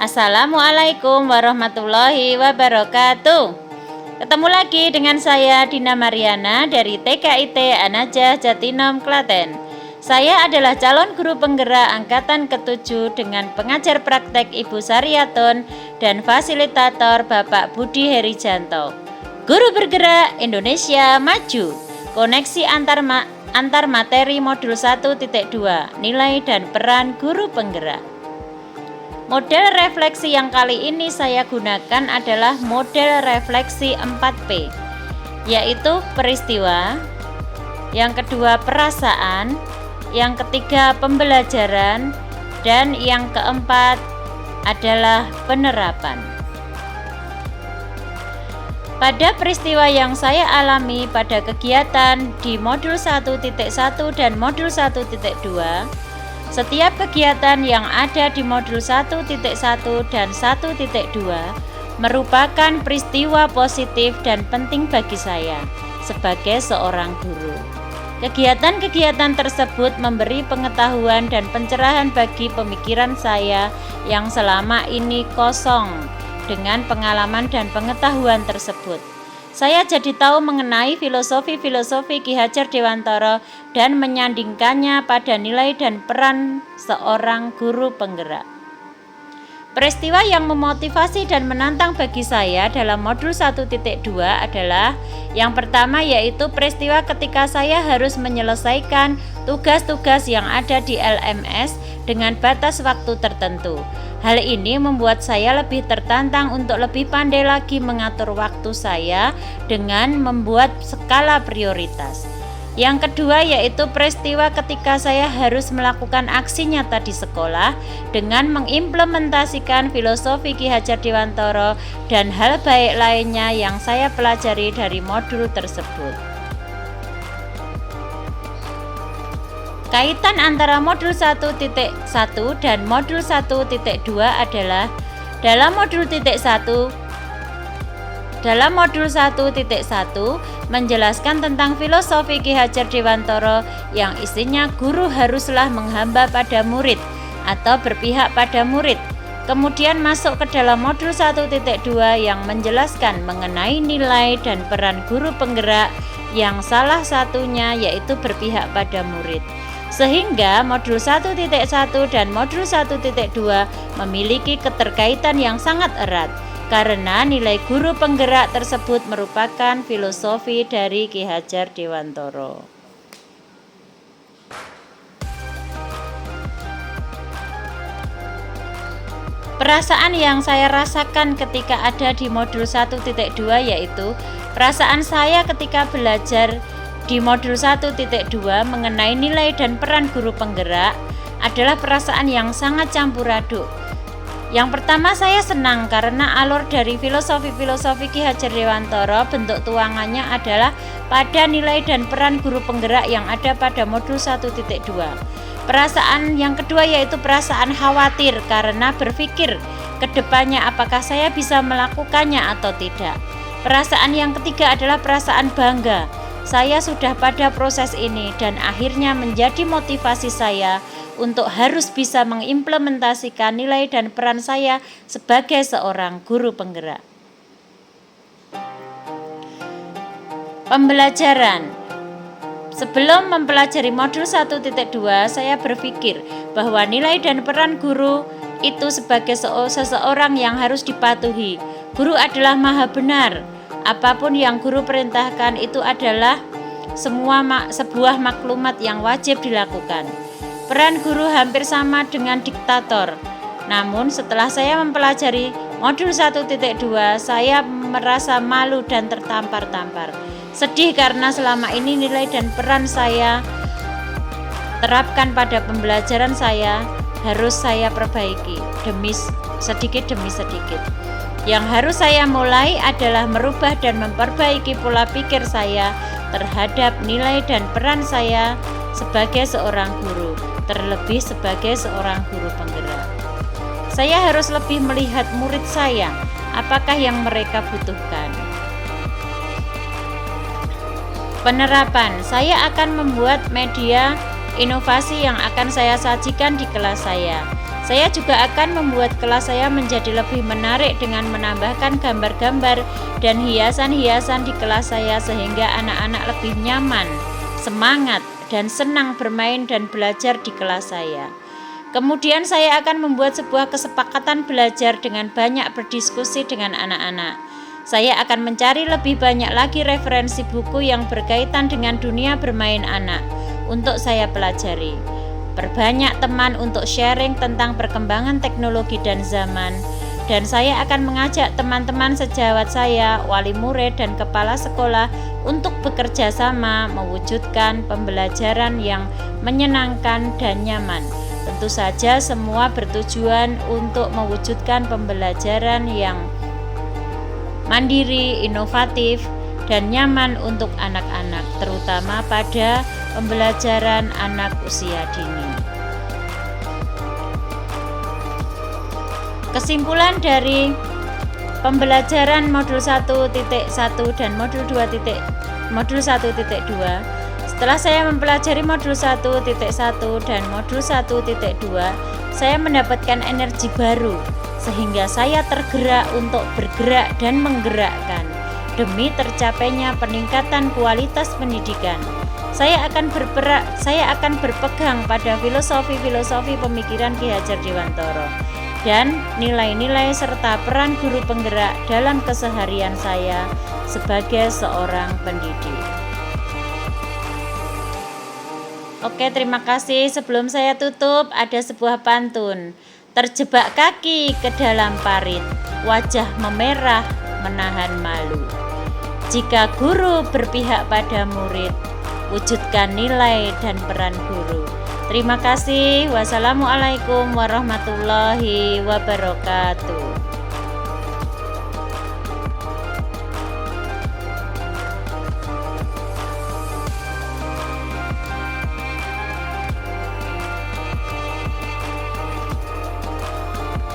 Assalamualaikum warahmatullahi wabarakatuh. Ketemu lagi dengan saya Dina Mariana dari TKIT An-Najah Jatinom, Klaten. Saya adalah calon guru penggerak angkatan ke-7 dengan pengajar praktek Ibu Saryaton dan fasilitator Bapak Budi Herijanto. Guru bergerak Indonesia Maju. Koneksi antar materi modul 1.2, nilai dan peran guru penggerak. Model refleksi yang kali ini saya gunakan adalah model refleksi 4P, yaitu peristiwa, yang kedua perasaan, yang ketiga pembelajaran, dan yang keempat adalah penerapan. Pada peristiwa yang saya alami pada kegiatan di modul 1.1 dan modul 1.2, setiap kegiatan yang ada di modul 1.1 dan 1.2 merupakan peristiwa positif dan penting bagi saya sebagai seorang guru. Kegiatan-kegiatan tersebut memberi pengetahuan dan pencerahan bagi pemikiran saya yang selama ini kosong dengan pengalaman dan pengetahuan tersebut. Saya jadi tahu mengenai filosofi Ki Hajar Dewantara dan menyandingkannya pada nilai dan peran seorang guru penggerak. Peristiwa yang memotivasi dan menantang bagi saya dalam modul 1.2 adalah yang pertama, yaitu peristiwa ketika saya harus menyelesaikan tugas-tugas yang ada di LMS dengan batas waktu tertentu. Hal ini membuat saya lebih tertantang untuk lebih pandai lagi mengatur waktu saya dengan membuat skala prioritas. Yang kedua, yaitu peristiwa ketika saya harus melakukan aksi nyata di sekolah dengan mengimplementasikan filosofi Ki Hajar Dewantara dan hal baik lainnya yang saya pelajari dari modul tersebut. Kaitan antara modul 1.1 dan modul 1.2 adalah dalam modul 1 menjelaskan tentang filosofi Ki Hajar Dewantara yang isinya guru haruslah menghamba pada murid atau berpihak pada murid. Kemudian masuk ke dalam modul 1.2 yang menjelaskan mengenai nilai dan peran guru penggerak yang salah satunya yaitu berpihak pada murid. Sehingga modul 1.1 dan modul 1.2 memiliki keterkaitan yang sangat erat karena nilai guru penggerak tersebut merupakan filosofi dari Ki Hajar Dewantara. Perasaan yang saya rasakan ketika ada di modul 1.2 yaitu perasaan saya ketika belajar di modul 1.2 mengenai nilai dan peran guru penggerak adalah perasaan yang sangat campur aduk. Yang pertama, saya senang karena alur dari filosofi Ki Hajar Dewantara bentuk tuangannya adalah pada nilai dan peran guru penggerak yang ada pada modul 1.2. Perasaan yang kedua yaitu perasaan khawatir karena berpikir ke depannya apakah saya bisa melakukannya atau tidak. Perasaan yang ketiga adalah perasaan bangga. Saya sudah pada proses ini dan akhirnya menjadi motivasi saya untuk harus bisa mengimplementasikan nilai dan peran saya sebagai seorang guru penggerak. Pembelajaran. Sebelum mempelajari modul 1.2, saya berpikir bahwa nilai dan peran guru itu sebagai seseorang yang harus dipatuhi. Guru adalah maha benar. Apapun yang guru perintahkan itu adalah sebuah maklumat yang wajib dilakukan. Peran guru hampir sama dengan diktator. Namun setelah saya mempelajari modul 1.2, saya merasa malu dan tertampar-tampar. Sedih karena selama ini nilai dan peran saya terapkan pada pembelajaran saya harus saya perbaiki sedikit demi sedikit. Yang harus saya mulai adalah merubah dan memperbaiki pola pikir saya terhadap nilai dan peran saya sebagai seorang guru, terlebih sebagai seorang guru penggerak. Saya harus lebih melihat murid saya, apakah yang mereka butuhkan. Penerapan, saya akan membuat media inovasi yang akan saya sajikan di kelas saya. Saya juga akan membuat kelas saya menjadi lebih menarik dengan menambahkan gambar-gambar dan hiasan-hiasan di kelas saya sehingga anak-anak lebih nyaman, semangat, dan senang bermain dan belajar di kelas saya. Kemudian saya akan membuat sebuah kesepakatan belajar dengan banyak berdiskusi dengan anak-anak. Saya akan mencari lebih banyak lagi referensi buku yang berkaitan dengan dunia bermain anak untuk saya pelajari. Perbanyak teman untuk sharing tentang perkembangan teknologi dan zaman. Dan saya akan mengajak teman-teman sejawat saya, wali murid, dan kepala sekolah untuk bekerja sama mewujudkan pembelajaran yang menyenangkan dan nyaman. Tentu saja semua bertujuan untuk mewujudkan pembelajaran yang mandiri, inovatif, dan nyaman untuk anak-anak, terutama pada pembelajaran anak usia dini. Kesimpulan dari pembelajaran modul 1.1 dan modul 1.2. Setelah saya mempelajari modul 1.1 dan modul 1.2, saya mendapatkan energi baru sehingga saya tergerak untuk bergerak dan menggerakkan demi tercapainya peningkatan kualitas pendidikan. Saya akan berpegang pada filosofi pemikiran Ki Hajar Dewantara dan nilai-nilai serta peran guru penggerak dalam keseharian saya sebagai seorang pendidik. Oke, terima kasih. Sebelum saya tutup, ada sebuah pantun. Terjebak kaki ke dalam parit, wajah memerah menahan malu. Jika guru berpihak pada murid, wujudkan nilai dan peran guru. Terima kasih. Wassalamualaikum warahmatullahi wabarakatuh.